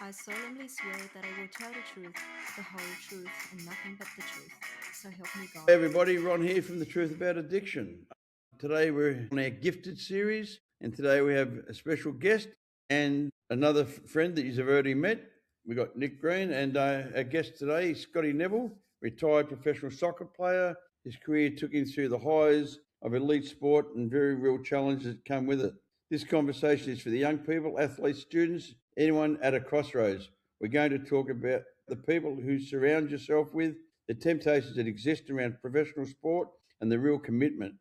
I solemnly swear that I will tell the truth, the whole truth, and nothing but the truth. So help me God. Hey everybody, Ron here from The Truth About Addiction. Today we're on our Gifted series, and today we have a special guest and another friend that you've already met. We've got Nick Green, and our guest today is Scotty Neville, retired professional soccer player. His career took him through the highs of elite sport and very real challenges that come with it. This conversation is for the young people, athletes, students, anyone at a crossroads. We're going to talk about the people who surround yourself with, the temptations that exist around professional sport, and the real commitment.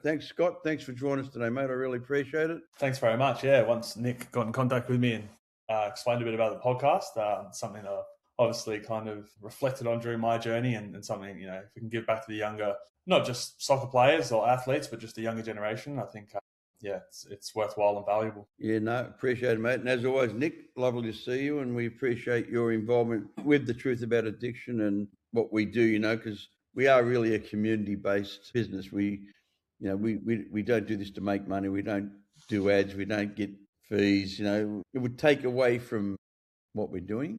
Thanks, Scott. Thanks for joining us today, mate. I really appreciate it. Thanks very much. Yeah, once Nick got in contact with me and explained a bit about the podcast, something that I obviously kind of reflected on during my journey, and something, if we can give back to the younger, not just soccer players or athletes, but just the younger generation, I think, it's worthwhile and valuable. Yeah, no, appreciate it, mate. And as always, Nick, lovely to see you, and we appreciate your involvement with The Truth About Addiction and what we do, because we are really a community-based business. We don't do this to make money. We don't do ads. We don't get fees. It would take away from what we're doing.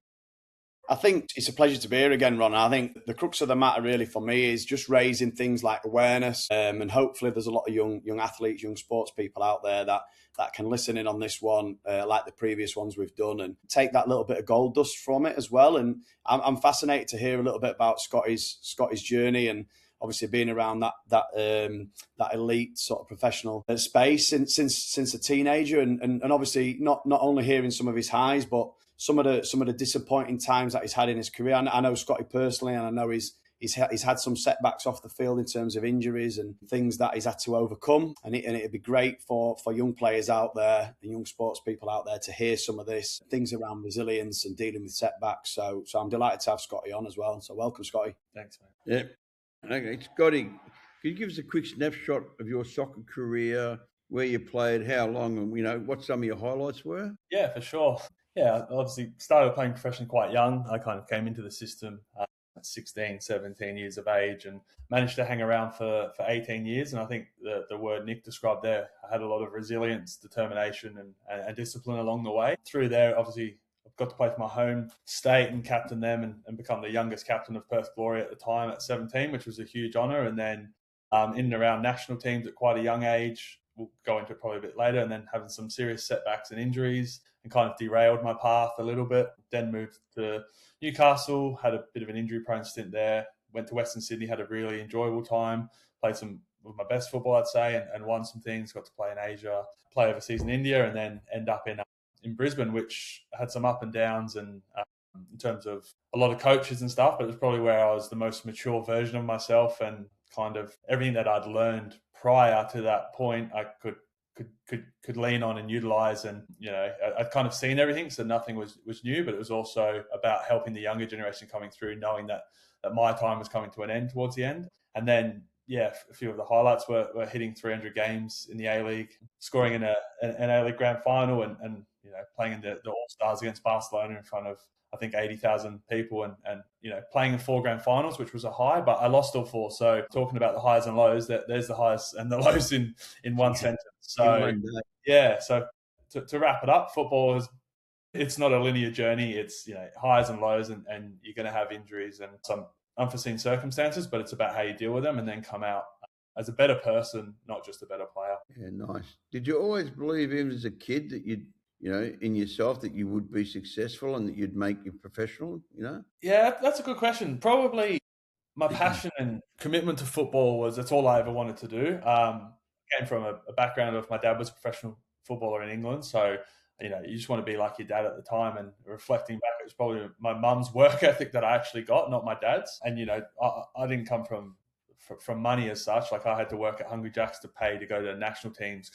I think it's a pleasure to be here again, Ron. I think the crux of the matter really for me is just raising things like awareness, and hopefully there's a lot of young athletes, young sports people out there that can listen in on this one, like the previous ones we've done, and take that little bit of gold dust from it as well. And I'm fascinated to hear a little bit about Scotty's journey, and obviously being around that elite sort of professional space since a teenager, and obviously not only hearing some of his highs, but some of the disappointing times that he's had in his career. I know Scotty personally, and I know he's had some setbacks off the field in terms of injuries and things that he's had to overcome. And it'd be great for young players out there and young sports people out there to hear some of this, things around resilience and dealing with setbacks. So I'm delighted to have Scotty on as well. So welcome, Scotty. Thanks, mate. Yeah. Okay, Scotty, can you give us a quick snapshot of your soccer career, where you played, how long, and what some of your highlights were? Yeah, for sure. Yeah, I obviously started playing professionally quite young. I kind of came into the system at 16, 17 years of age, and managed to hang around for 18 years. And I think the word Nick described there, I had a lot of resilience, determination, and discipline along the way. Through there, obviously, I've got to play for my home state and captain them and become the youngest captain of Perth Glory at the time at 17, which was a huge honour. And then in and around national teams at quite a young age. We'll go into it probably a bit later, and then having some serious setbacks and injuries and kind of derailed my path a little bit. Then moved to Newcastle, had a bit of an injury-prone stint there, went to Western Sydney, had a really enjoyable time, played some of my best football, I'd say, and won some things, got to play in Asia, play overseas in India, and then end up in Brisbane, which had some up and downs and in terms of a lot of coaches and stuff, but it was probably where I was the most mature version of myself, and kind of everything that I'd learned prior to that point, I could lean on and utilize. And I'd kind of seen everything, so nothing was new. But it was also about helping the younger generation coming through, knowing that my time was coming to an end towards the end. And then a few of the highlights were hitting 300 games in the A-League, scoring in an A-League grand final, and playing in the All-Stars against Barcelona in front of, I think, 80,000 people, and playing in 4 grand finals, which was a high, but I lost all 4. So talking about the highs and lows, there's the highs and the lows in one sentence. So so to wrap it up, football it's not a linear journey. It's highs and lows, and you're going to have injuries and some unforeseen circumstances, but it's about how you deal with them and then come out as a better person, not just a better player. Yeah, nice. Did you always believe, even as a kid, that you'd in yourself, that you would be successful and that you'd make you professional, Yeah, that's a good question. Probably my passion and commitment to football that's all I ever wanted to do. Came from a background of my dad was a professional footballer in England. So, you just want to be like your dad at the time. And reflecting back, it was probably my mum's work ethic that I actually got, not my dad's. And, I didn't come from money as such. Like, I had to work at Hungry Jack's to pay to go to national teams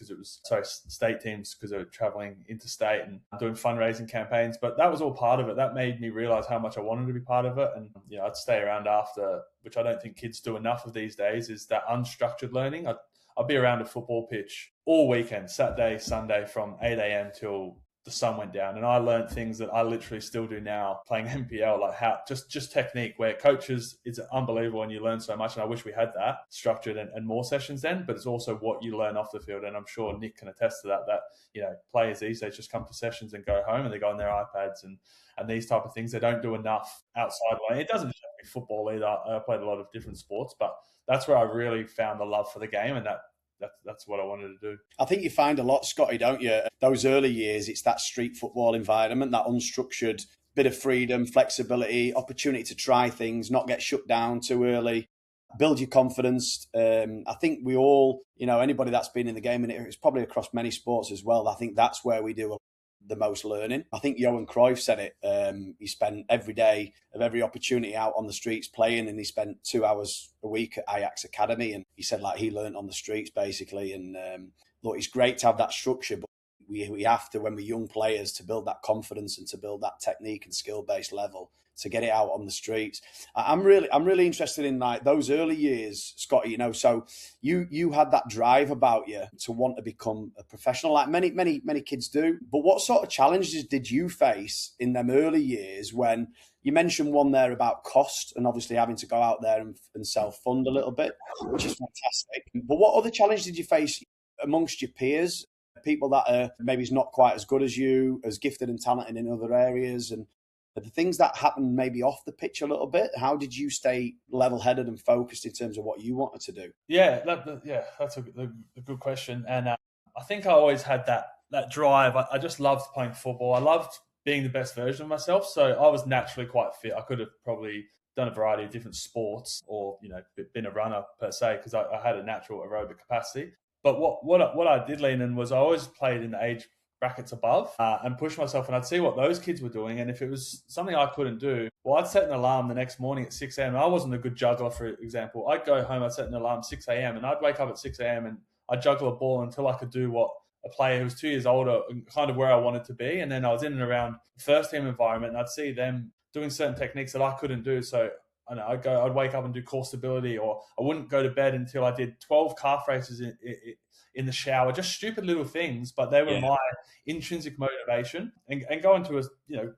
state teams, because they were traveling interstate and doing fundraising campaigns. But that was all part of it. That made me realize how much I wanted to be part of it. And, I'd stay around after, which I don't think kids do enough of these days, is that unstructured learning. I'd be around a football pitch all weekend, Saturday, Sunday, from 8 a.m. till the sun went down, and I learned things that I literally still do now playing NPL, like how just technique, where coaches, it's unbelievable and you learn so much. And I wish we had that structured and more sessions then, but it's also what you learn off the field. And I'm sure Nick can attest to that, players these days just come to sessions and go home and they go on their iPads and these type of things. They don't do enough outside. It doesn't just have to be football either. I played a lot of different sports, but that's where I really found the love for the game, and that's what I wanted to do. I think you find a lot, Scotty, don't you? Those early years, it's that street football environment, that unstructured bit of freedom, flexibility, opportunity to try things, not get shut down too early, build your confidence. I think we all, anybody that's been in the game, and it's probably across many sports as well, I think that's where we do the most learning. I think Johan Cruyff said it. He spent every day of every opportunity out on the streets playing, and he spent 2 hours a week at Ajax Academy. And he said he learned on the streets basically. And look, it's great to have that structure, but we have to, when we're young players, to build that confidence and to build that technique and skill-based level, to get it out on the streets. I'm really interested in those early years, Scotty. So you had that drive about you to want to become a professional, like many kids do. But what sort of challenges did you face in them early years? When you mentioned one there about cost and obviously having to go out there and self-fund a little bit, which is fantastic. But what other challenge did you face amongst your peers, people that are maybe not quite as good as you, as gifted and talented in other areas, and the things that happened maybe off the pitch a little bit? How did you stay level-headed and focused in terms of what you wanted to do? Yeah, that's a good question. And I think I always had that drive. I just loved playing football. I loved being the best version of myself. So I was naturally quite fit. I could have probably done a variety of different sports or, been a runner per se, because I had a natural aerobic capacity. But what I did lean in was I always played in the age brackets above and push myself, and I'd see what those kids were doing. And if it was something I couldn't do, well, I'd set an alarm the next morning at 6 a.m. I wasn't a good juggler, for example. I'd go home, I'd set an alarm 6 a.m. and I'd wake up at 6 a.m. and I'd juggle a ball until I could do what a player who was 2 years older, kind of where I wanted to be. And then I was in and around the first team environment, and I'd see them doing certain techniques that I couldn't do. So I'd wake up and do core stability, or I wouldn't go to bed until I did 12 calf races in the shower, just stupid little things, but they were my intrinsic motivation. And going to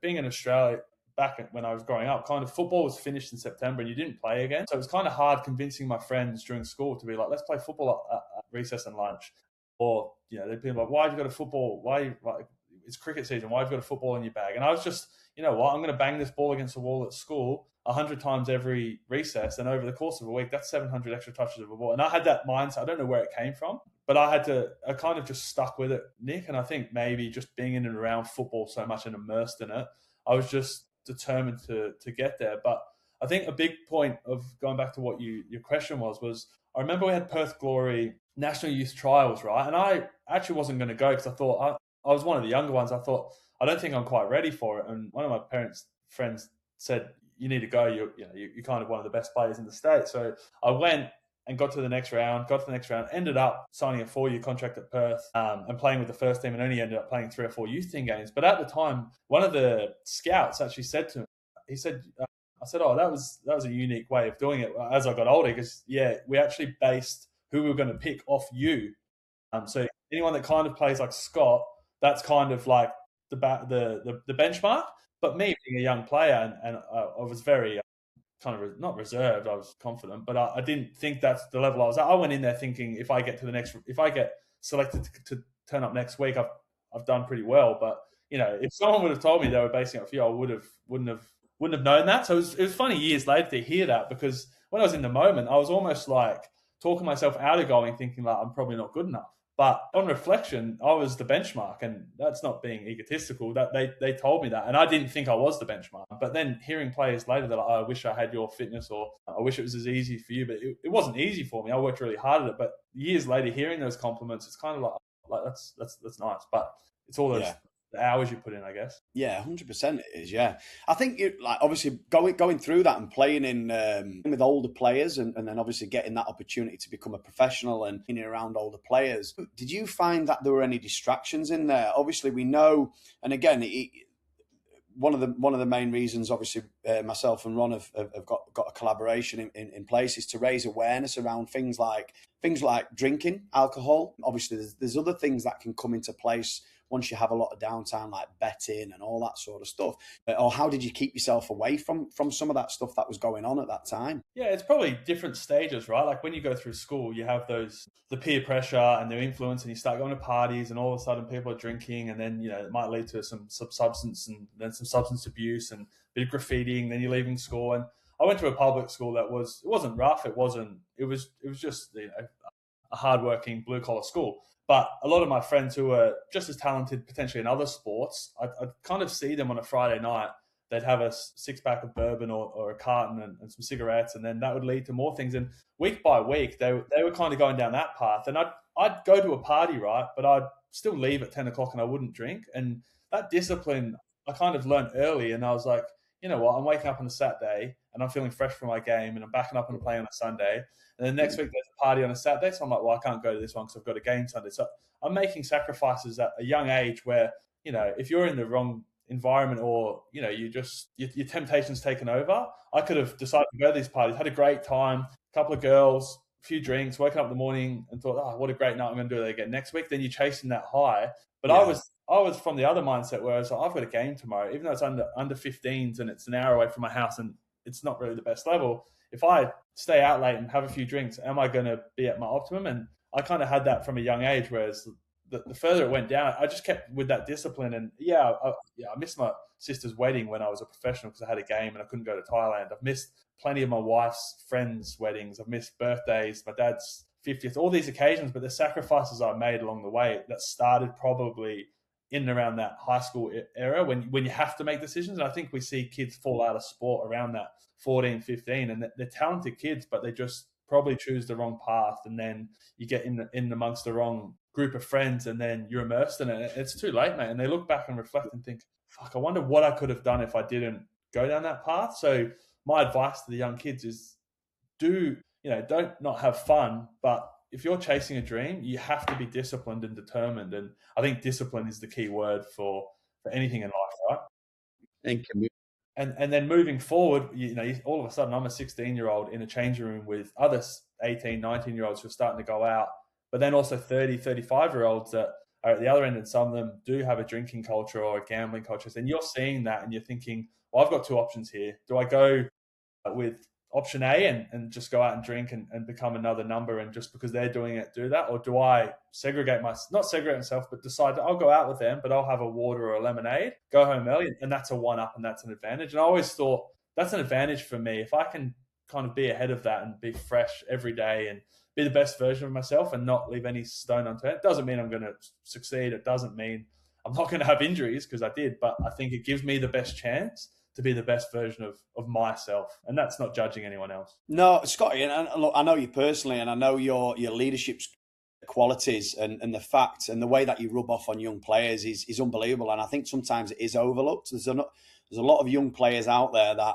being in Australia back when I was growing up, kind of football was finished in September and you didn't play again. So it was kind of hard convincing my friends during school to be like, let's play football at recess and lunch. Or, they'd be like, why have you got a football? It's cricket season. Why have you got a football in your bag? And I was just, I'm going to bang this ball against the wall at school 100 times every recess. And over the course of a week, that's 700 extra touches of a ball. And I had that mindset. I don't know where it came from, but I kind of just stuck with it, Nick. And I think maybe just being in and around football so much and immersed in it, I was just determined to get there. But I think a big point of going back to what your question was I remember we had Perth Glory National Youth Trials, right? And I actually wasn't going to go because I thought I was one of the younger ones. I thought, I don't think I'm quite ready for it. And one of my parents' friends said, you need to go. You're kind of one of the best players in the state. So I went and got to the next round, ended up signing a 4-year contract at Perth and playing with the first team, and only ended up playing 3 or 4 youth team games. But at the time, one of the scouts actually said to me, he said, I said, oh, that was a unique way of doing it as I got older, because, we actually based who we were going to pick off you. So anyone that kind of plays like Scott, that's kind of like the benchmark. But me being a young player, and I was very kind of not reserved, I was confident, but I didn't think that's the level I was at. I went in there thinking if I get selected to turn up next week, I've done pretty well. But if someone would have told me they were basing it off you, I wouldn't have known that. So it was funny years later to hear that, because when I was in the moment, I was almost like talking myself out of going, thinking like I'm probably not good enough. But on reflection, I was the benchmark, and that's not being egotistical. That they told me that, and I didn't think I was the benchmark. But then hearing players later that I wish I had your fitness, or I wish it was as easy for you, but it wasn't easy for me. I worked really hard at it. But years later, hearing those compliments, it's kind of like that's nice. But it's all those the hours you put in, I guess. Yeah, 100% it is. Yeah, I think obviously going through that and playing in with older players, and then obviously getting that opportunity to become a professional and in and around older players. Did you find that there were any distractions in there? Obviously, we know, and again, one of the main reasons, obviously, myself and Ron have got a collaboration in place, is to raise awareness around things like drinking alcohol. Obviously, there's other things that can come into place once you have a lot of downtime, like betting and all that sort of stuff? Or how did you keep yourself away from some of that stuff that was going on at that time? Yeah, it's probably different stages, right? Like when you go through school, you have the peer pressure and the influence, and you start going to parties, and all of a sudden people are drinking, and then it might lead to some substance, and then some substance abuse and a bit of graffitiing. Then you're leaving school, and I went to a public school that it wasn't rough, it was just a hardworking blue collar school. But a lot of my friends who were just as talented potentially in other sports, I'd kind of see them on a Friday night. They'd have a 6-pack of bourbon or a carton and some cigarettes, and then that would lead to more things. And week by week, they were kind of going down that path. And I'd go to a party, right, but I'd still leave at 10 o'clock and I wouldn't drink. And that discipline I kind of learned early, and I was like, you know what, I'm waking up on a Saturday and I'm feeling fresh for my game, and I'm backing up and playing on a Sunday. And then next week there's a party on a Saturday, so I'm like, well, I can't go to this one because I've got a game Sunday. So I'm making sacrifices at a young age where, if you're in the wrong environment, or your temptation's taken over. I could have decided to go to these parties, had a great time, a couple of girls, a few drinks, woken up in the morning and thought, oh, what a great night, I'm going to do that again next week. Then you're chasing that high. But yeah. I was from the other mindset where I was like, I've got a game tomorrow, even though it's under 15s and it's an hour away from my house and it's not really the best level. If I stay out late and have a few drinks, am I going to be at my optimum? And I kind of had that from a young age, whereas the further it went down, I just kept with that discipline. And I missed my sister's wedding when I was a professional because I had a game and I couldn't go to Thailand. I've missed plenty of my wife's friends' weddings. I've missed birthdays, my dad's 50th, all these occasions, but the sacrifices I made along the way that started probably in and around that high school era when you have to make decisions. And I think we see kids fall out of sport around that 14, 15, and they're talented kids, but they just probably choose the wrong path. And then you get in amongst the wrong group of friends, and then you're immersed in it. It's too late, mate. And they look back and reflect and think, fuck, I wonder what I could have done if I didn't go down that path. So my advice to the young kids is don't not have fun, but if you're chasing a dream, you have to be disciplined and determined. And I think discipline is the key word for anything in life, right? And commit. And then moving forward, all of a sudden I'm a 16-year-old in a changing room with other 18, 19-year-olds who are starting to go out, but then also 30, 35-year-olds that are at the other end, and some of them do have a drinking culture or a gambling culture. And you're seeing that and you're thinking, well, I've got two options here. Do I go with option A and just go out and drink and become another number, and just because they're doing it, do that? Or do I not segregate myself, but decide that I'll go out with them, but I'll have a water or a lemonade, go home early, and that's a one-up and that's an advantage. And I always thought that's an advantage for me. If I can kind of be ahead of that and be fresh every day and be the best version of myself and not leave any stone unturned, it doesn't mean I'm going to succeed. It doesn't mean I'm not going to have injuries, because I did, but I think it gives me the best chance to be the best version of myself. And that's not judging anyone else. No, Scotty, and look, I know you personally, and I know your leadership qualities and the fact and the way that you rub off on young players is unbelievable. And I think sometimes it is overlooked. There's a lot of young players out there that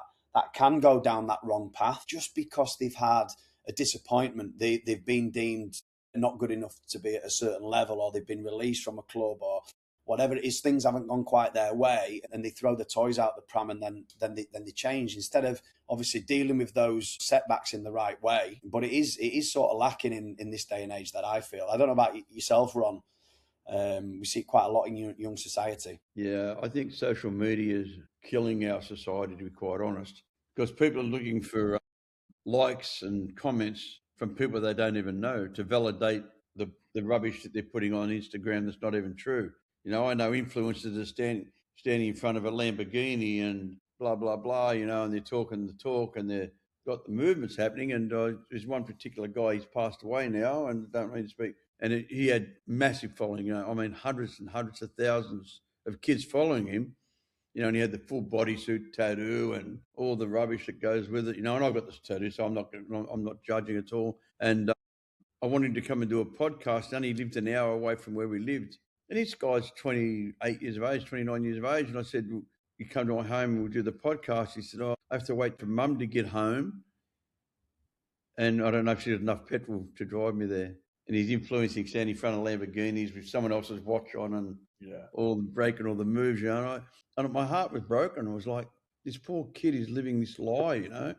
can go down that wrong path just because they've had a disappointment. They've been deemed not good enough to be at a certain level, or they've been released from a club, or whatever it is, things haven't gone quite their way, and they throw the toys out the pram, and then they change instead of obviously dealing with those setbacks in the right way. But it is sort of lacking in this day and age, that I feel. I don't know about yourself, Ron. We see it quite a lot in young society. Yeah, I think social media is killing our society, to be quite honest, because people are looking for likes and comments from people they don't even know to validate the rubbish that they're putting on Instagram that's not even true. I know influencers are standing in front of a Lamborghini and blah, blah, blah, and they're talking the talk and they've got the movements happening. And there's one particular guy, he's passed away now and don't mean to speak. And he had massive following, hundreds and hundreds of thousands of kids following him, and he had the full bodysuit tattoo and all the rubbish that goes with it, and I've got this tattoo, so I'm not judging at all. And I wanted him to come and do a podcast, and he lived an hour away from where we lived. And this guy's 28 years of age, 29 years of age. And I said, well, you come to my home and we'll do the podcast. He said, I have to wait for mum to get home. And I don't know if she has enough petrol to drive me there. And he's influencing, standing in front of Lamborghinis with someone else's watch on and breaking all the moves, And my heart was broken. I was like, this poor kid is living this lie, And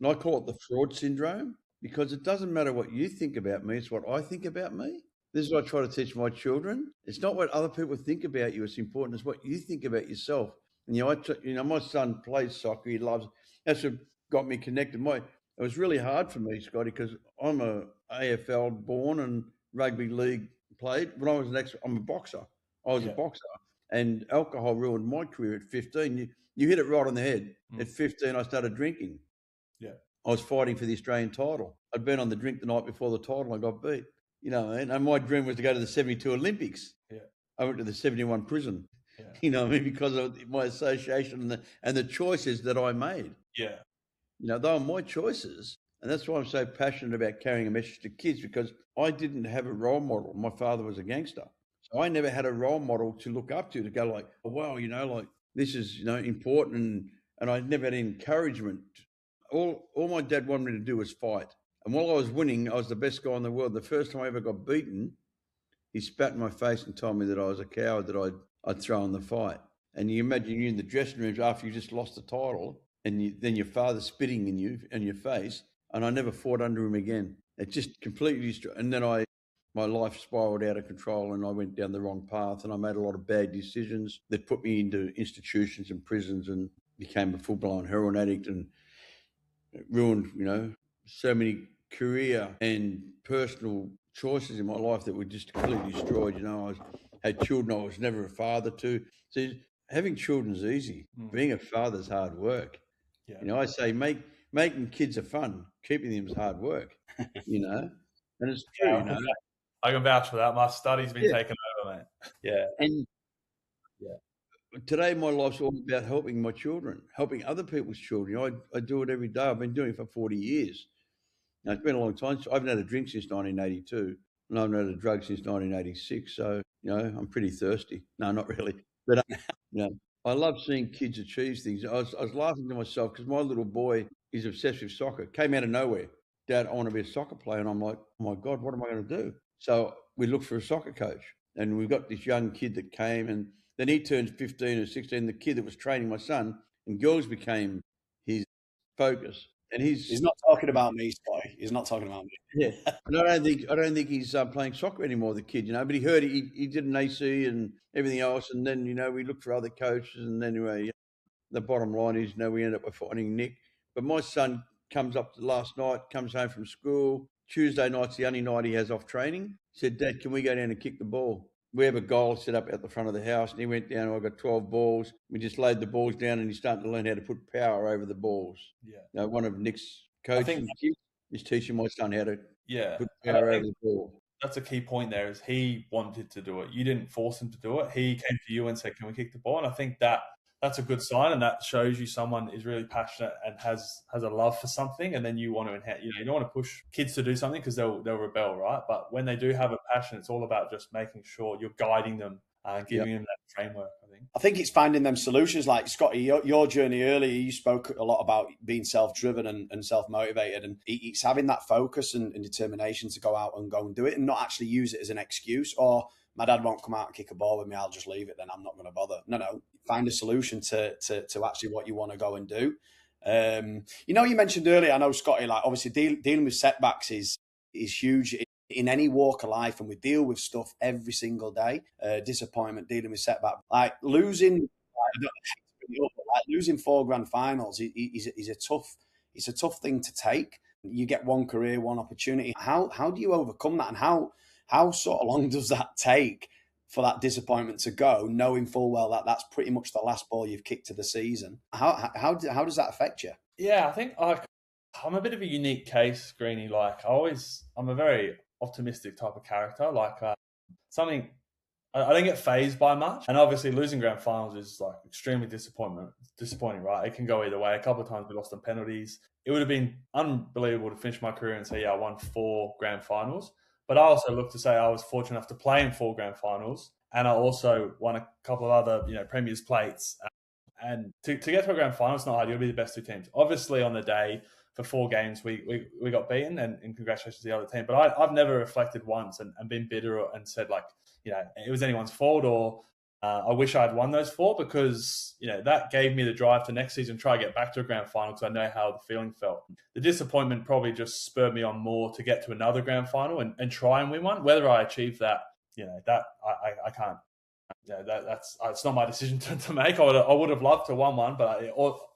I call it the fraud syndrome, because it doesn't matter what you think about me. It's what I think about me. This is what I try to teach my children. It's not what other people think about you. It's important. It's what you think about yourself. And my son plays soccer. He loves. That's what got me connected. It was really hard for me, Scotty, because I'm a AFL born and rugby league played. When I was I'm a boxer. I was a boxer, and alcohol ruined my career at 15. You hit it right on the head. At 15, I started drinking. Yeah. I was fighting for the Australian title. I'd been on the drink the night before the title. I got beat. And my dream was to go to the 72 Olympics. Yeah. I went to the 71 prison. Yeah. Because of my association and the choices that I made. Yeah. They were my choices. And that's why I'm so passionate about carrying a message to kids, because I didn't have a role model. My father was a gangster. So I never had a role model to look up to go like, oh, wow, like this is, important. And I never had encouragement. All my dad wanted me to do was fight. And while I was winning, I was the best guy in the world. The first time I ever got beaten, he spat in my face and told me that I was a coward, that I'd throw in the fight. And you imagine you in the dressing rooms after you just lost the title, and then your father spitting in your face. And I never fought under him again. It just completely destroyed. And then my life spiraled out of control, and I went down the wrong path, and I made a lot of bad decisions that put me into institutions and prisons, and became a full-blown heroin addict, and it ruined, so many career and personal choices in my life that were just completely destroyed. I had children I was never a father to. So having children's easy. Being a father's hard work. Yeah. I say making kids are fun. Keeping them is hard work. And it's true. I can vouch for that. My study's been taken over, mate. Yeah. And today my life's all about helping my children, helping other people's children. I do it every day. I've been doing it for 40 years. Now, it's been a long time. I haven't had a drink since 1982, and I haven't had a drug since 1986. So, I'm pretty thirsty. No, not really. But, I love seeing kids achieve things. I was laughing to myself because my little boy is obsessed with soccer. Came out of nowhere. Dad, I want to be a soccer player. And I'm like, oh, my God, what am I going to do? So we looked for a soccer coach. And we've got this young kid that came, and then he turned 15 or 16. The kid that was training my son, and girls became his focus. And he's not talking about me, Scotty. He's not talking about me. Yeah, and I don't think he's playing soccer anymore. The kid, but he heard he did an AC and everything else, and then we looked for other coaches, and anyway, the bottom line is we ended up with finding Nick. But my son comes up last night, comes home from school. Tuesday night's the only night he has off training. He said, Dad, can we go down and kick the ball? We have a goal set up at the front of the house, and he went down. I got 12 balls. We just laid the balls down, and he's starting to learn how to put power over the balls. Yeah. One of Nick's coaches is teaching my son how to put power over the ball. That's a key point there. Is he wanted to do it? You didn't force him to do it. He came to you and said, "Can we kick the ball?" And I think that's a good sign, and that shows you someone is really passionate and has a love for something. And then you want to enhance. You don't want to push kids to do something because they'll rebel, right? But when they do have a passion, it's all about just making sure you're guiding them and giving them that framework. I think it's finding them solutions. Like Scotty, your journey earlier, you spoke a lot about being self-driven and self-motivated, and it's having that focus and determination to go out and go and do it, and not actually use it as an excuse. Or my dad won't come out and kick a ball with me, I'll just leave it, then I'm not going to bother. No, find a solution to actually what you want to go and do. You mentioned earlier, I know, Scotty, like obviously dealing with setbacks is huge in any walk of life, and we deal with stuff every single day. Disappointment, dealing with setback, like losing. Losing 4 grand finals is a tough thing to take. You get one career, one opportunity. How do you overcome that, and how sort of long does that take for that disappointment to go, knowing full well that that's pretty much the last ball you've kicked to the season? How does that affect you? Yeah, I think I'm a bit of a unique case, Greenie. Like I'm a very optimistic type of character. Like something I don't get fazed by much. And obviously losing grand finals is like extremely disappointing, right? It can go either way. A couple of times we lost on penalties. It would have been unbelievable to finish my career and say, I won 4 grand finals. But I also look to say I was fortunate enough to play in 4 grand finals. And I also won a couple of other, Premier's plates. And to get to a grand final, it's not hard. You'll be the best 2 teams. Obviously on the day for 4 games, we got beaten, and congratulations to the other team. But I've never reflected once and been bitter and said, like, it was anyone's fault, or I wish I had won those 4 because, that gave me the drive to next season try to get back to a grand final because I know how the feeling felt. The disappointment probably just spurred me on more to get to another grand final and try and win one. Whether I achieve that, that I can't. That's it's not my decision to make. I would have loved to won one, but it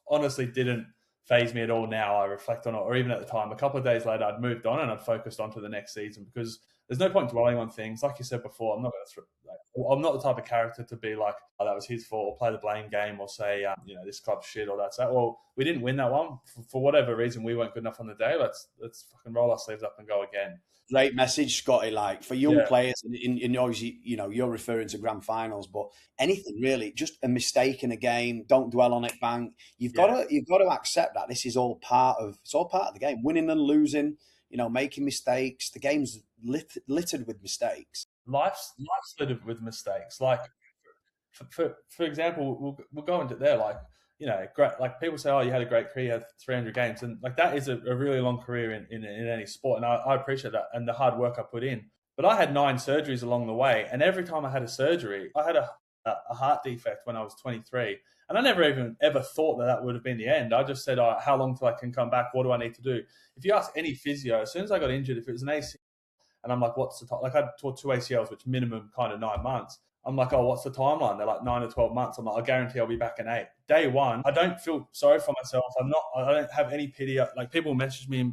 honestly didn't phase me at all. Now I reflect on it, or even at the time, a couple of days later, I'd moved on and I'd focused on to the next season because there's no point dwelling on things. Like you said before, I'm not the type of character to be like, oh, that was his fault, or play the blame game, or say, this club's shit, or that's that. Well, we didn't win that one for whatever reason. We weren't good enough on the day. Let's fucking roll our sleeves up and go again. Great message, Scotty. Like for young players, and obviously, you're referring to grand finals, but anything really, just a mistake in a game, don't dwell on it. Bang. You've got to accept that this is all part of the game. Winning and losing, making mistakes. The game's littered with mistakes. Life's littered with mistakes. Like for example, we'll go into there. Like great. Like people say, oh, you had a great career, you had 300 games, and like that is a really long career in any sport, and I appreciate that and the hard work I put in. But I had 9 surgeries along the way, and every time I had a surgery, I had a heart defect when I was 23, and I never even ever thought that would have been the end. I just said, oh, how long till I can come back? What do I need to do? If you ask any physio, as soon as I got injured, if it was an ACL, and I'm like, what's the time? Like I tore 2 ACLs, which minimum kind of 9 months. I'm like, oh, what's the timeline? They're like 9 or 12 months. I'm like, I guarantee I'll be back in 8. Day one, I don't feel sorry for myself. I don't have any pity. Like people message me.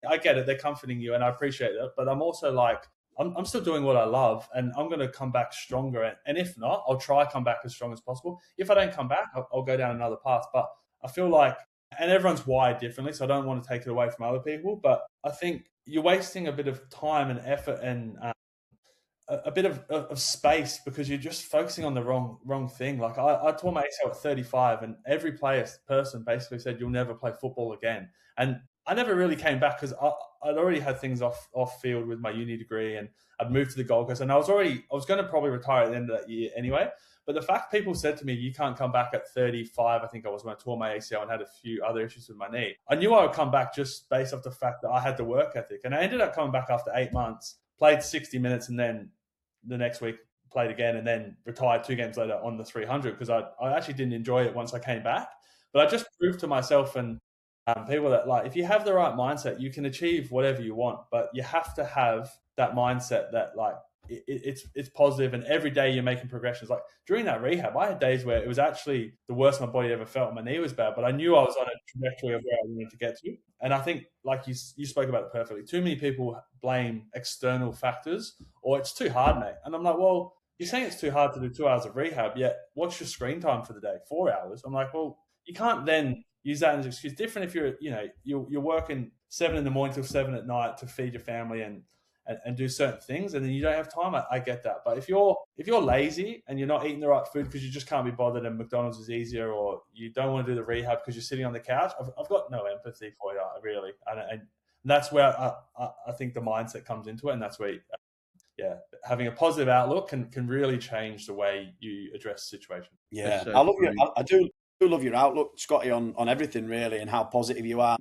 I get it. They're comforting you and I appreciate it. But I'm also like, I'm still doing what I love and I'm going to come back stronger. And if not, I'll try come back as strong as possible. If I don't come back, I'll go down another path. But I feel like, and everyone's wired differently, so I don't want to take it away from other people. But I think you're wasting a bit of time and effort and a bit of space because you're just focusing on the wrong thing. Like I tore my ACL at 35 and every person basically said, you'll never play football again. And I never really came back because I'd already had things off field with my uni degree and I'd moved to the Gold Coast and I was going to probably retire at the end of that year anyway. But the fact people said to me, you can't come back at 35, I think I was when I tore my ACL and had a few other issues with my knee. I knew I would come back just based off the fact that I had the work ethic. And I ended up coming back after 8 months, played 60 minutes and then the next week played again and then retired 2 games later on the 300 because I actually didn't enjoy it once I came back. But I just proved to myself and people that like if you have the right mindset, you can achieve whatever you want, but you have to have that mindset that like it's positive and every day you're making progressions. Like during that rehab, I had days where it was actually the worst my body ever felt. My knee was bad, but I knew I was on a trajectory of where I wanted to get to. And I think like you spoke about it perfectly. Too many people blame external factors or it's too hard, mate. And I'm like, well, you're saying it's too hard to do 2 hours of rehab, yet what's your screen time for the day? 4 hours. I'm like, well, you can't then use that as an excuse. Different if you're working 7 in the morning till 7 at night to feed your family and do certain things, and then you don't have time. I get that, but if you're lazy and you're not eating the right food because you just can't be bothered, and McDonald's is easier, or you don't want to do the rehab because you're sitting on the couch, I've got no empathy for you, really, and that's where I think the mindset comes into it, and that's where having a positive outlook can really change the way you address the situation. Yeah, I love you. I do love your outlook, Scotty, on everything really, and how positive you are.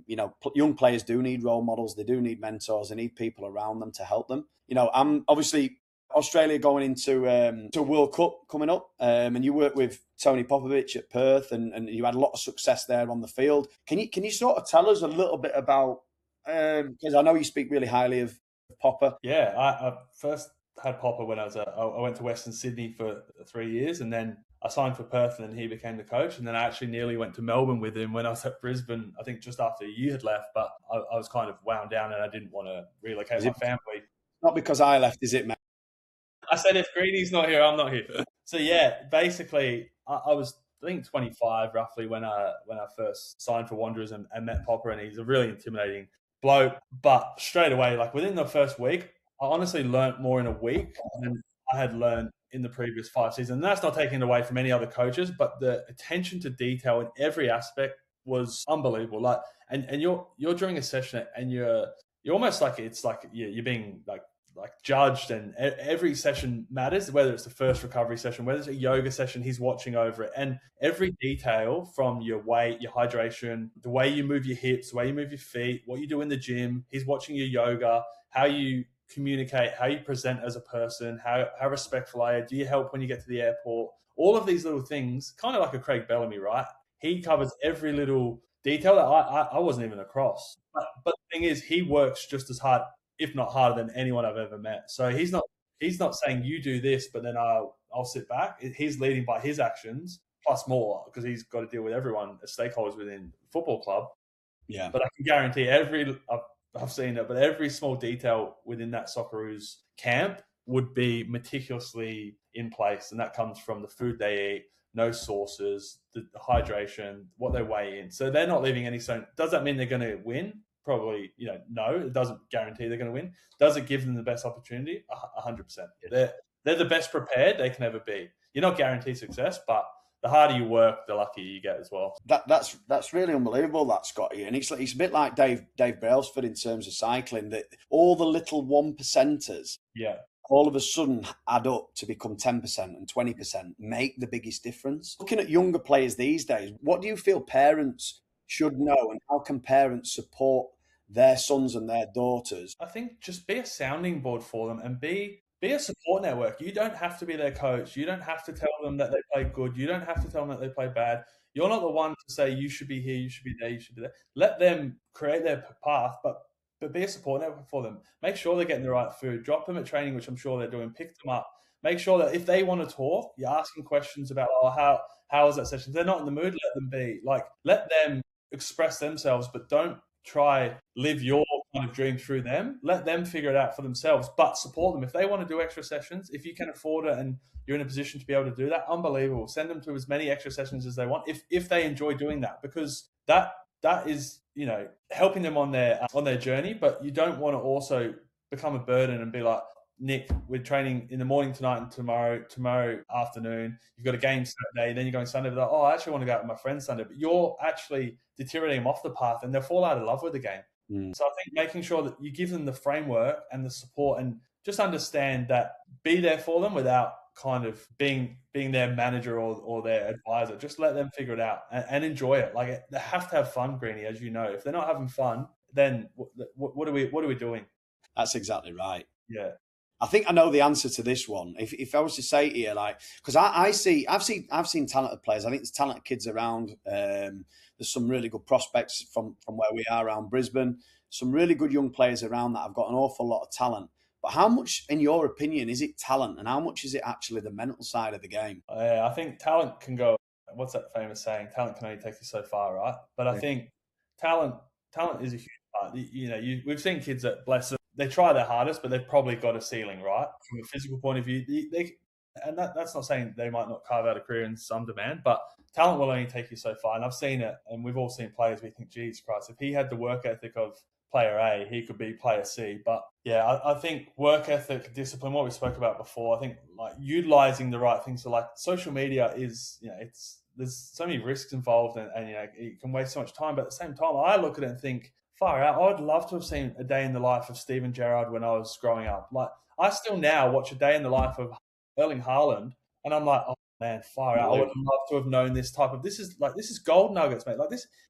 Young players do need role models, they do need mentors, they need people around them to help them. I'm obviously Australia going into to World Cup coming up, and you work with Tony Popovich at Perth, and you had a lot of success there on the field. Can you sort of tell us a little bit about? Because I know you speak really highly of Popper. Yeah, I first had Popper when I went to Western Sydney for 3 years, and then I signed for Perth and then he became the coach. And then I actually nearly went to Melbourne with him when I was at Brisbane, I think just after you had left, but I was kind of wound down and I didn't want to relocate my family. Not because I left, is it, mate? I said, if Greeny's not here, I'm not here. So yeah, basically I was, I think 25 roughly when I first signed for Wanderers and met Popper, and he's a really intimidating bloke. But straight away, like within the first week, I honestly learnt more in a week than I had learned in the previous 5 seasons. And that's not taking it away from any other coaches, but the attention to detail in every aspect was unbelievable. Like, and you're during a session and you're almost like it's like you're being like judged, and every session matters, whether it's the first recovery session, whether it's a yoga session, he's watching over it. And every detail from your weight, your hydration, the way you move your hips, the way you move your feet, what you do in the gym, he's watching your yoga, how you communicate, how you present as a person, how respectful are you, do you help when you get to the airport? All of these little things, kind of like a Craig Bellamy, right? He covers every little detail that I wasn't even across. But the thing is, he works just as hard, if not harder, than anyone I've ever met. So he's not saying you do this, but then I'll sit back. He's leading by his actions plus more, because he's got to deal with everyone as stakeholders within the football club. Yeah. But I can guarantee I've seen it, but every small detail within that Socceroos camp would be meticulously in place, and that comes from the food they eat, no sauces, the hydration, what they weigh in. So they're not leaving any stone. Does that mean they're going to win? Probably, no. It doesn't guarantee they're going to win. Does it give them the best opportunity? 100%. They're the best prepared they can ever be. You're not guaranteed success, but the harder you work, the luckier you get as well. That's really unbelievable, that, Scotty. And it's a bit like Dave Brailsford in terms of cycling, that all the little 1%ers, all of a sudden add up to become 10% and 20%, make the biggest difference. Looking at younger players these days, what do you feel parents should know, and how can parents support their sons and their daughters? I think just be a sounding board for them and be a support network. You don't have to be their coach. You don't have to tell them that they play good. You don't have to tell them that they play bad. You're not the one to say you should be here, you should be there, you should be there. Let them create their path, but be a support network for them. Make sure they're getting the right food. Drop them at training, which I'm sure they're doing. Pick them up. Make sure that if they want to talk, you're asking questions about, how is that session? If they're not in the mood, let them be. Let them express themselves, but don't try live your kind of dream through them. Let them figure it out for themselves, but support them. If they want to do extra sessions, if you can afford it and you're in a position to be able to do that, unbelievable. Send them to as many extra sessions as they want if they enjoy doing that, because that is, helping them on their journey. But you don't want to also become a burden and be like, Nick, we're training in the morning tonight and tomorrow afternoon. You've got a game Saturday, then you're going Sunday. Like, I actually want to go out with my friends Sunday. But you're actually deteriorating them off the path, and they'll fall out of love with the game. So I think making sure that you give them the framework and the support, and just understand that, be there for them without kind of being their manager or their advisor. Just let them figure it out and enjoy it. They have to have fun, Greenie, as you know. If they're not having fun, then what are we doing? That's exactly right. Yeah. I think I know the answer to this one. If I was to say to you, because I've seen talented players. I think there's talented kids around. There's some really good prospects from where we are around Brisbane. Some really good young players around that have got an awful lot of talent. But how much, in your opinion, is it talent, and how much is it actually the mental side of the game? I think talent can go. What's that famous saying? Talent can only take you so far, right? But I think talent is a huge part. We've seen kids that, bless them, they try their hardest, but they've probably got a ceiling, right? From a physical point of view, that's not saying they might not carve out a career in some demand, but talent will only take you so far. And I've seen it, and we've all seen players. We think, geez, Christ, if he had the work ethic of player A, he could be player C. But yeah, I think work ethic, discipline, what we spoke about before, I think utilizing the right things. So social media is, there's so many risks involved, and it can waste so much time. But at the same time, I look at it and think, far out, I would love to have seen a day in the life of Steven Gerrard when I was growing up. I still now watch a day in the life of Erling Haaland, and I'm like, oh man, far out. I would love to have known this type of. This is gold nuggets, mate.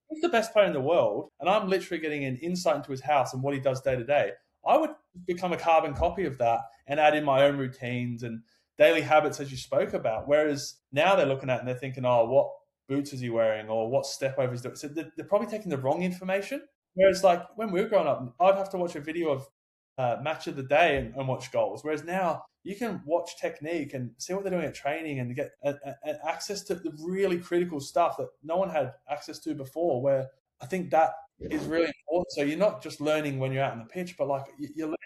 He's the best player in the world, and I'm literally getting an insight into his house and what he does day to day. I would become a carbon copy of that and add in my own routines and daily habits, as you spoke about. Whereas now they're looking at it and they're thinking, oh, what boots is he wearing, or what step over he's doing? So they're probably taking the wrong information. Whereas when we were growing up, I'd have to watch a video of match of the day and watch goals. Whereas now you can watch technique and see what they're doing at training and get access to the really critical stuff that no one had access to before, where I think that is really important. So you're not just learning when you're out on the pitch, but you're learning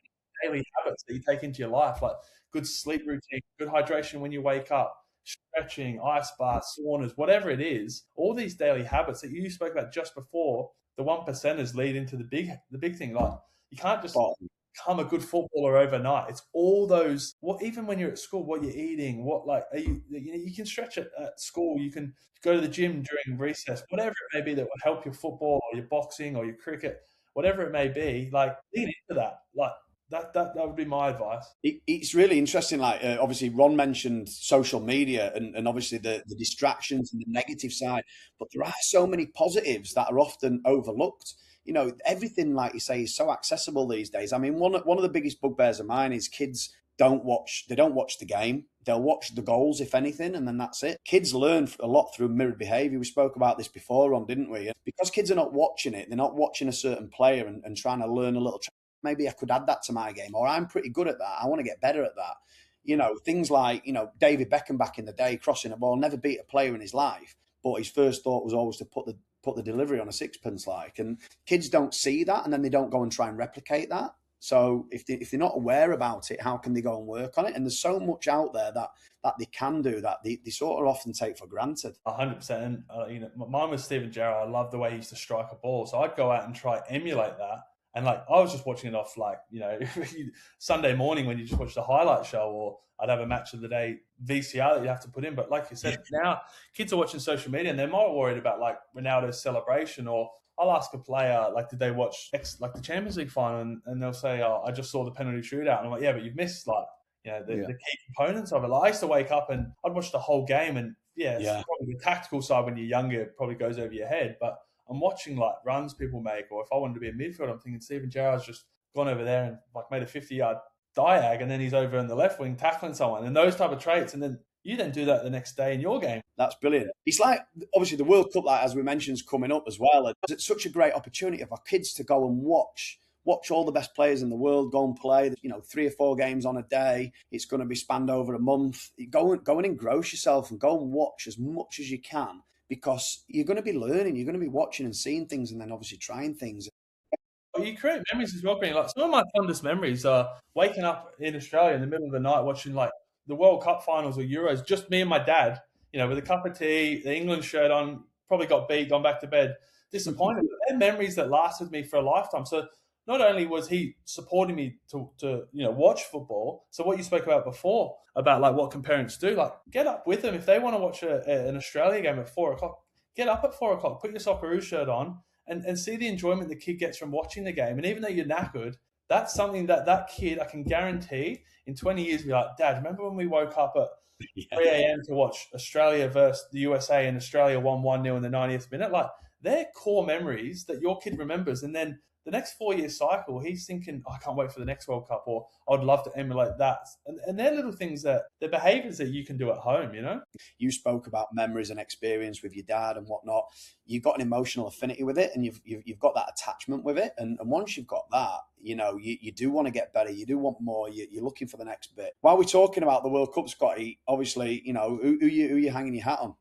daily habits that you take into your life, like good sleep routine, good hydration when you wake up, stretching, ice baths, saunas, whatever it is. All these daily habits that you spoke about just before, the 1%ers lead into the big thing. You can't just become a good footballer overnight. It's all those. Even when you're at school, what you're eating, you can stretch at school. You can go to the gym during recess, whatever it may be that will help your football or your boxing or your cricket, whatever it may be. Lean into that. That would be my advice. It's really interesting. Obviously, Ron mentioned social media and obviously the distractions and the negative side, but there are so many positives that are often overlooked. you know, everything, like you say, is so accessible these days. I mean, one of the biggest bugbears of mine is kids don't watch the game. They'll watch the goals, if anything, and then that's it. Kids learn a lot through mirrored behaviour. We spoke about this before didn't we? Because kids are not watching it, they're not watching a certain player and trying to learn a little. Maybe I could add that to my game, or I'm pretty good at that. I want to get better at that. You know, things like, you know, David Beckham back in the day, crossing a ball, never beat a player in his life, but his first thought was always to put the delivery on a sixpence, like. And kids don't see that, and then they don't go and try and replicate that. So if they're not aware about it, how can they go and work on it? And there's so much out there that they can do that they sort of often take for granted. 100%. You know, mine was Steven Gerrard. I love the way he used to strike a ball. So I'd go out and try emulate that. And like, I was just watching it off, like, you know, Sunday morning when you just watch the highlight show, or I'd have a match of the day VCR that you have to put in. But like you said, now kids are watching social media and they're more worried about like Ronaldo's celebration, or I'll ask a player, like, did they watch the Champions League final? And they'll say, oh, I just saw the penalty shootout. And I'm like, yeah, but you've missed, like, you know, the key components of it. Like, I used to wake up and I'd watch the whole game, and probably the tactical side when you're younger it probably goes over your head. But I'm watching like runs people make, or if I wanted to be a midfielder, I'm thinking Steven Gerrard's just gone over there and like made a 50-yard diag, and then he's over in the left wing tackling someone, and those type of traits. And then you then do that the next day in your game. That's brilliant. It's like, obviously, the World Cup, like, as we mentioned, is coming up as well. And it's such a great opportunity for kids to go and watch all the best players in the world, go and play, you know, 3 or 4 games on a day. It's going to be spanned over a month. Go and engross yourself and go and watch as much as you can, because you're going to be learning, you're going to be watching and seeing things, and then obviously trying things. Well, you create memories as well, Green. Like, some of my fondest memories are waking up in Australia in the middle of the night watching like the World Cup finals or Euros, just me and my dad, you know, with a cup of tea, the England shirt on, probably got beat, gone back to bed, disappointed. But they're memories that last with me for a lifetime. So not only was he supporting me to you know, watch football, so what you spoke about before, about like what can parents do, like get up with them. If they want to watch an Australia game at 4 o'clock, get up at 4 o'clock, put your Socceroos shirt on, and see the enjoyment the kid gets from watching the game. And even though you're knackered, that's something that kid, I can guarantee, in 20 years, be like, Dad, remember when we woke up at 3 a.m. to watch Australia versus the USA, and Australia won 1-0 in the 90th minute? Like, they're core memories that your kid remembers. And then the next 4-year cycle, he's thinking, oh, I can't wait for the next World Cup, or I'd love to emulate that. And they're little things they're behaviours that you can do at home, you know? You spoke about memories and experience with your dad and whatnot. You've got an emotional affinity with it, and you've got that attachment with it. And once you've got that, you know, you do want to get better. You do want more. You're looking for the next bit. While we're talking about the World Cup, Scotty, obviously, you know, who you hanging your hat on?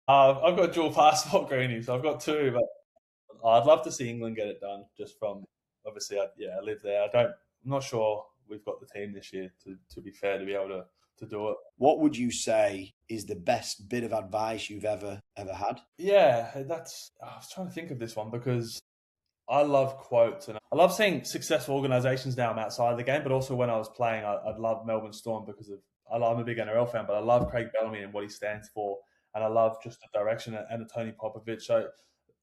I've got a dual passport, Greenie, so I've got 2, but I'd love to see England get it done, just from, obviously, I live there. I'm not sure we've got the team this year, to be fair, to be able to do it. What would you say is the best bit of advice you've ever had? Yeah, I was trying to think of this one, because I love quotes, and I love seeing successful organisations now. I'm outside of the game, but also when I was playing, I'd love Melbourne Storm because I'm a big NRL fan, but I love Craig Bellamy and what he stands for, and I love just the direction, and Tony Popovich. So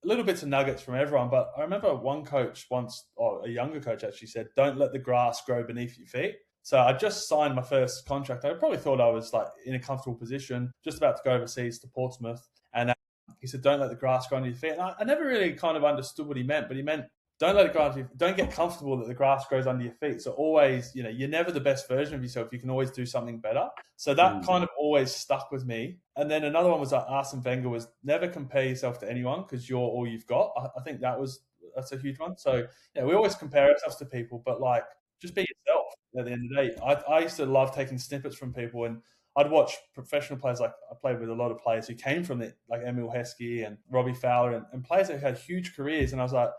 little bits of nuggets from everyone. But I remember one coach once, or a younger coach actually, said, don't let the grass grow beneath your feet. So I just signed my first contract. I probably thought I was like in a comfortable position, just about to go overseas to Portsmouth. And he said, don't let the grass grow under your feet. And I never really kind of understood what he meant, but he meant, don't let it grow under your feet. Don't get comfortable that the grass grows under your feet. So always, you know, you're never the best version of yourself. You can always do something better. So that kind of always stuck with me. And then another one was like Arsene Wenger was, never compare yourself to anyone because you're all you've got. I think that's a huge one. So yeah, we always compare ourselves to people, but like, just be yourself at the end of the day. I used to love taking snippets from people, and I'd watch professional players. Like, I played with a lot of players who came from it, like Emil Heskey and Robbie Fowler, and players that had huge careers. And I was like,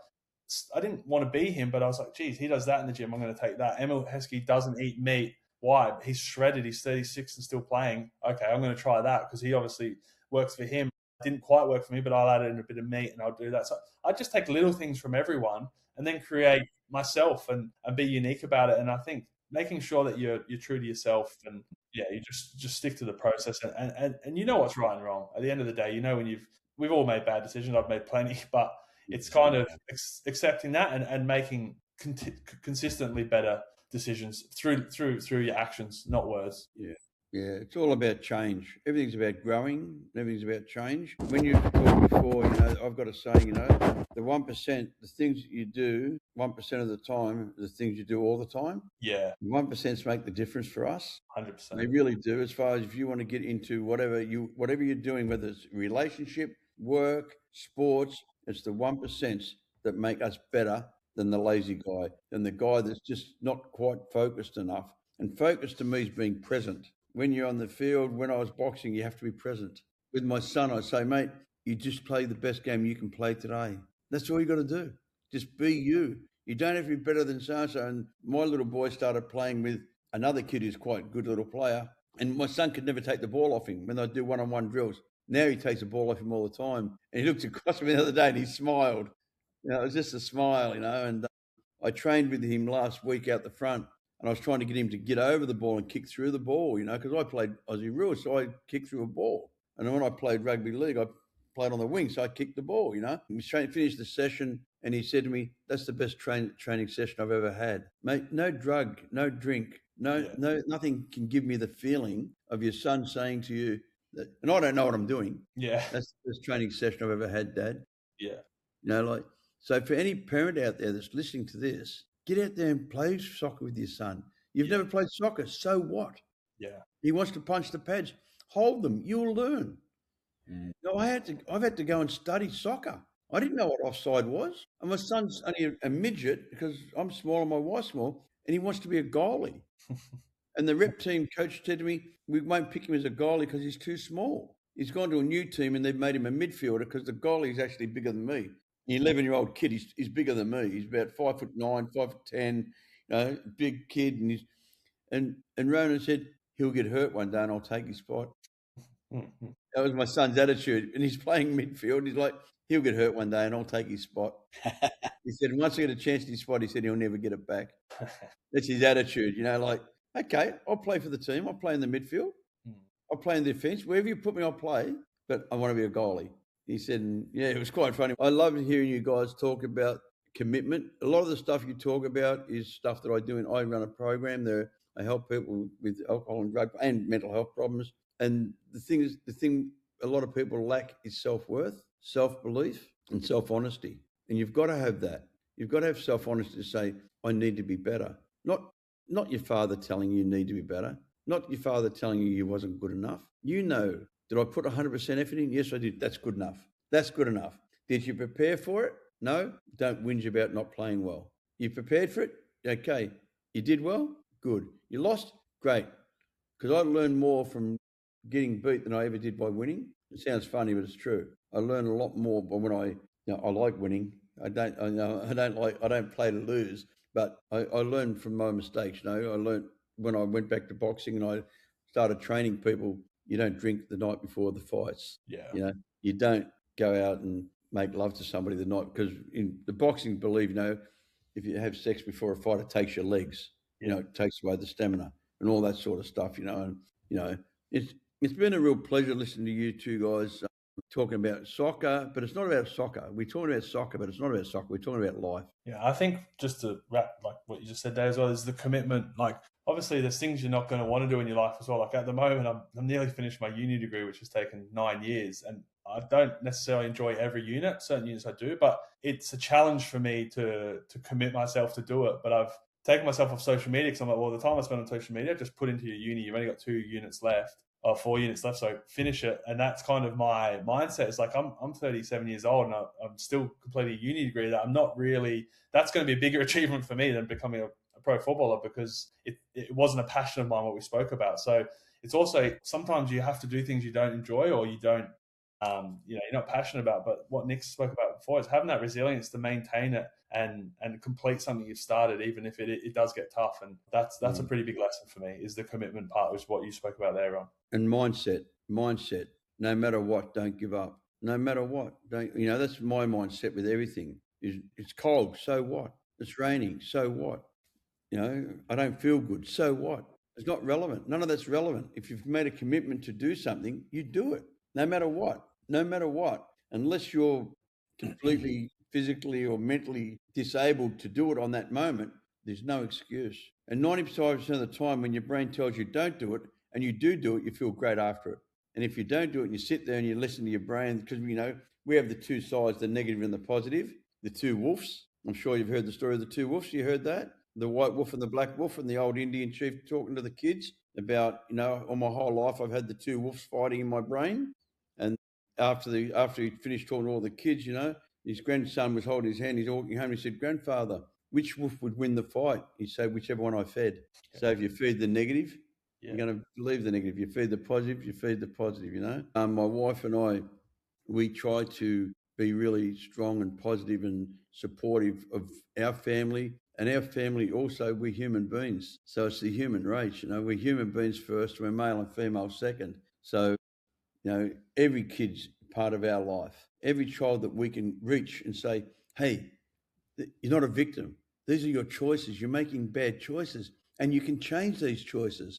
I didn't want to be him, but I was like, geez, he does that in the gym. I'm going to take that. Emil Heskey doesn't eat meat. Why? He's shredded. He's 36 and still playing. Okay, I'm going to try that because he obviously works for him. It didn't quite work for me, but I'll add in a bit of meat and I'll do that. So I just take little things from everyone and then create myself and be unique about it. And I think making sure that you're true to yourself, and yeah, you just stick to the process, and you know what's right and wrong. At the end of the day, you know, when we've all made bad decisions. I've made plenty, but it's kind of accepting that and making consistently better decisions through your actions, not words. Yeah. Yeah, it's all about change. Everything's about growing. Everything's about change. When you talked before, I've got a saying, the 1%, the things that you do 1% of the time, the things you do all the time. Yeah, 1% make the difference for us. 100%. They really do. As far as if you want to get into whatever you're doing, whether it's relationship, work, sports, it's the 1% that make us better than the lazy guy, than the guy that's just not quite focused enough. And focus to me is being present. When you're on the field, when I was boxing, you have to be present. With my son, I say, mate, you just play the best game you can play today. That's all you got to do. Just be you. You don't have to be better than so-and-so. And my little boy started playing with another kid who's quite a good little player. And my son could never take the ball off him when they do one-on-one drills. Now he takes the ball off him all the time. And he looked across me the other day and he smiled. It was just a smile, and I trained with him last week out the front. And I was trying to get him to get over the ball and kick through the ball, because I played Aussie rules, so I kicked through a ball. And when I played rugby league, I played on the wing, so I kicked the ball, We finished the session, and he said to me, "That's the best training session I've ever had, mate. No drug, no drink, no, nothing can give me the feeling of your son saying to you that." And I don't know what I'm doing. Yeah, That's the best training session I've ever had, Dad. yeah, So for any parent out there that's listening to this, get out there and play soccer with your son. You've never played soccer, so what? yeah, He wants to punch the pads. Hold them. You'll learn. No, I've had to go and study soccer. I didn't know what offside was. And my son's only a midget because I'm small and my wife's small, and he wants to be a goalie. And the rep team coach said to me, "We won't pick him as a goalie because he's too small." He's gone to a new team and they've made him a midfielder because the goalie is actually bigger than me. An 11-year-old kid, he's bigger than me. He's about 5'9", 5'10", big kid. And Ronan said, "He'll get hurt one day and I'll take his spot." That was my son's attitude. And he's playing midfield. He's like, "He'll get hurt one day and I'll take his spot." He said, once I get a chance at his spot, he said he'll never get it back. That's his attitude, okay, I'll play for the team. I'll play in the midfield. I'll play in the defence. Wherever you put me, I'll play. But I want to be a goalie. He said, and yeah, it was quite funny. I love hearing you guys talk about commitment. A lot of the stuff you talk about is stuff that I do. I run a program there. I help people with alcohol and drug and mental health problems. And the thing a lot of people lack is self-worth, self-belief, and self-honesty. And you've got to have that. You've got to have self-honesty to say, "I need to be better." Not your father telling you need to be better. Not your father telling you wasn't good enough. Did I put 100% effort in? Yes, I did. That's good enough. That's good enough. Did you prepare for it? No. Don't whinge about not playing well. You prepared for it? Okay. You did well? Good. You lost? Great. Because I learned more from getting beat than I ever did by winning. It sounds funny, but it's true. I learned a lot more by when I like winning. I don't play to lose, but I learned from my mistakes. I learned when I went back to boxing and I started training people. You don't drink the night before the fights. yeah. You don't go out and make love to somebody the night, because in the boxing, believe, if you have sex before a fight, it takes your legs. It takes away the stamina and all that sort of stuff. It's been a real pleasure listening to you two guys talking about soccer, but it's not about soccer. We're talking about soccer, but it's not about soccer. We're talking about life. Yeah, I think just to wrap, like what you just said there as well, is the commitment. Like, obviously, there's things you're not going to want to do in your life as well. Like at the moment, I'm nearly finished my uni degree, which has taken 9 years, and I don't necessarily enjoy every unit. Certain units I do, but it's a challenge for me to commit myself to do it. But I've taken myself off social media because I'm like, well, the time I spend on social media, just put into your uni. You've only got 2 units left. Or 4 units left, so finish it. And that's kind of my mindset. It's like I'm 37 years old and I'm still completing a uni degree that I'm not really, that's going to be a bigger achievement for me than becoming a pro footballer, because it wasn't a passion of mine, what we spoke about. So it's also, sometimes you have to do things you don't enjoy or you don't, you're not passionate about. But what Nick spoke about before is having that resilience to maintain it and complete something you've started, even if it does get tough. And that's a pretty big lesson for me, is the commitment part, which is what you spoke about there, Ron. And mindset. No matter what, don't give up. No matter what, don't. That's my mindset with everything. It's cold, so what? It's raining, so what? I don't feel good, so what? It's not relevant. None of that's relevant. If you've made a commitment to do something, you do it. No matter what. Unless you're completely physically or mentally disabled to do it on that moment, there's no excuse. And 95% of the time when your brain tells you don't do it and you do it, you feel great after it. And if you don't do it and you sit there and you listen to your brain, because, we have the two sides, the negative and the positive, the two wolves. I'm sure you've heard the story of the two wolves. You heard that? The white wolf and the black wolf, and the old Indian chief talking to the kids about, all my whole life I've had the two wolves fighting in my brain. And after he finished talking to all the kids, his grandson was holding his hand. He's walking home. He said, "Grandfather, which wolf would win the fight?" He said, "Whichever one I fed." Okay. So if you feed the negative, you're going to believe the negative. You feed the positive, you feed the positive, My wife and I, we try to be really strong and positive and supportive of our family. And our family also, we're human beings. So it's the human race, we're human beings first, we're male and female second. So, every kid's part of our life. Every child that we can reach and say, "Hey, you're not a victim. These are your choices. You're making bad choices. And you can change these choices.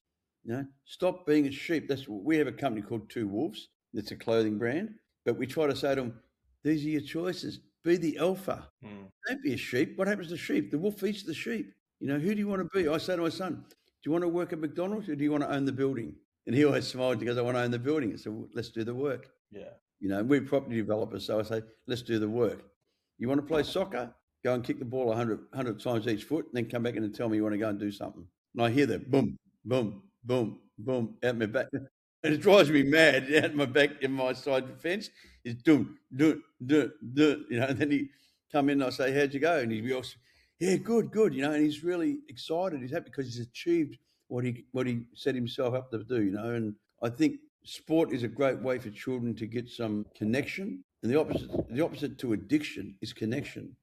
Stop being a sheep." We have a company called Two Wolves. It's a clothing brand. But we try to say to them, these are your choices. Be the alpha. Don't be a sheep. What happens to sheep? The wolf eats the sheep. Who do you want to be? I say to my son, "Do you want to work at McDonald's or do you want to own the building?" And he always smiled because I want to own the building. So let's do the work. Yeah. We're property developers. So I say, let's do the work. You want to play soccer? Go and kick the ball 100 times each foot and then come back in and tell me you want to go and do something. And I hear that boom, boom, boom, boom out my back. And it drives me mad out my back in my side fence. It's doom, doom, doom, doom, and then he come in and I say, "How'd you go?" And he'd be all, "Yeah, good, and he's really excited. He's happy because he's achieved what he set himself up to do, And I think sport is a great way for children to get some connection. And the opposite to addiction is connection.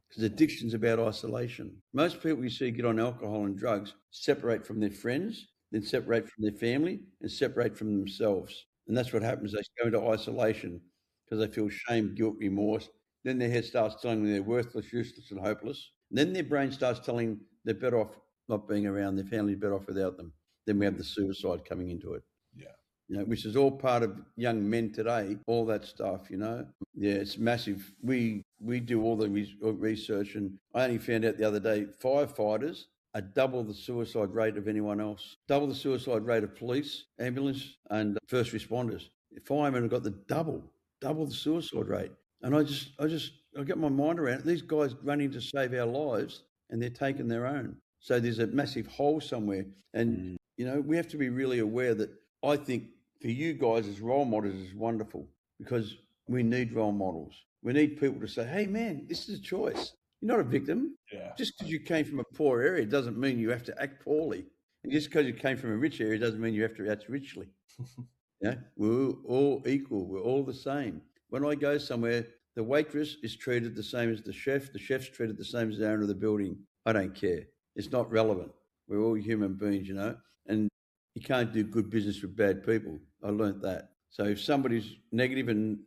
Because addiction's about isolation. Most people you see get on alcohol and drugs separate from their friends, then separate from their family, and separate from themselves. And that's what happens. They go into isolation because they feel shame, guilt, remorse. Then their head starts telling them they're worthless, useless, and hopeless. And then their brain starts telling them they're better off not being around, their family's better off without them. Then we have the suicide coming into it. Which is all part of young men today, all that stuff, Yeah, it's massive. We do all the research, and I only found out the other day, firefighters are double the suicide rate of anyone else, double the suicide rate of police, ambulance, and first responders. Firemen have got the double the suicide rate. And I get my mind around it. These guys running to save our lives, and they're taking their own. So there's a massive hole somewhere. And, we have to be really aware that I think for you guys as role models is wonderful because we need role models. We need people to say, "Hey, man, this is a choice. You're not a victim. Yeah. Just because you came from a poor area doesn't mean you have to act poorly. And just because you came from a rich area doesn't mean you have to act richly." We're all equal. We're all the same. When I go somewhere, the waitress is treated the same as the chef's treated the same as the owner of the building. I don't care. It's not relevant. We're all human beings, and you can't do good business with bad people. I learnt that. So if somebody's negative and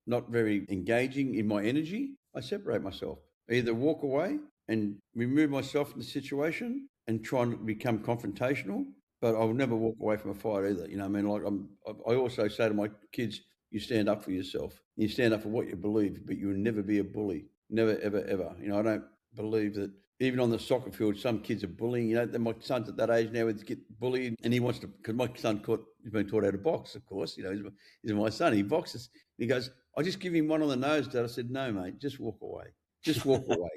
not very engaging in my energy, I separate myself. I either walk away and remove myself from the situation and try and become confrontational, but I'll never walk away from a fight either. I also say to my kids, you stand up for yourself. You stand up for what you believe, but you will never be a bully. Never, ever, ever. I don't believe that even on the soccer field, some kids are bullying. My son's at that age now, he's get bullied, and he wants to, because my son he's been taught how to box, of course. He's my son. He boxes. He goes, "I just give him one on the nose, Dad." I said, "No, mate, just walk away. Just walk away.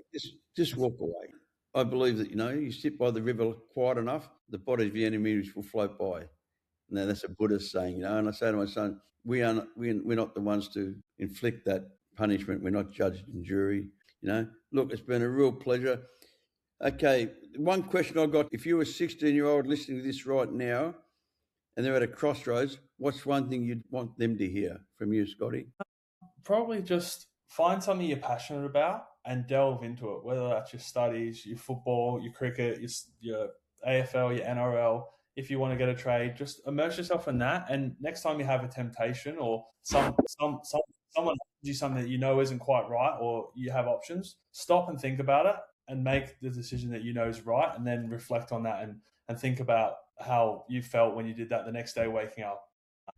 Just walk away." I believe that, you sit by the river quiet enough, the bodies of your enemies will float by. Now, that's a Buddhist saying, and I say to my son, we're not the ones to inflict that punishment. We're not judge and jury. Look, it's been a real pleasure. Okay, one question I got, if you were a 16-year-old listening to this right now and they're at a crossroads, what's one thing you'd want them to hear from you, Scotty? Probably just find something you're passionate about and delve into it, whether that's your studies, your football, your cricket, your AFL, your NRL. If you want to get a trade, just immerse yourself in that. And next time you have a temptation or someone offers you something that isn't quite right, or you have options, stop and think about it and make the decision that is right, and then reflect on that and think about how you felt when you did that the next day waking up.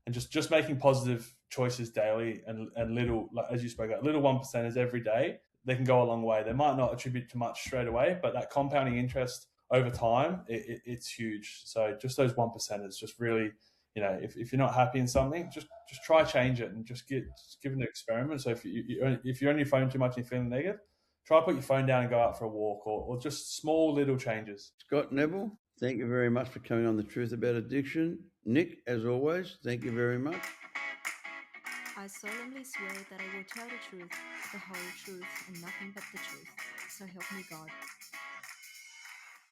And just making positive choices daily and little, like as you spoke about, little 1%ers every day, they can go a long way. They might not attribute to much straight away, but that compounding interest over time, it's huge. So just those 1% is just really, if you're not happy in something, just try change it and just give it an experiment. So if you're on your phone too much and you're feeling negative, try put your phone down and go out for a walk, or just small little changes. Scott Neville, thank you very much for coming on The Truth About Addiction. Nick, as always, thank you very much. I solemnly swear that I will tell the truth, the whole truth, and nothing but the truth. So help me God.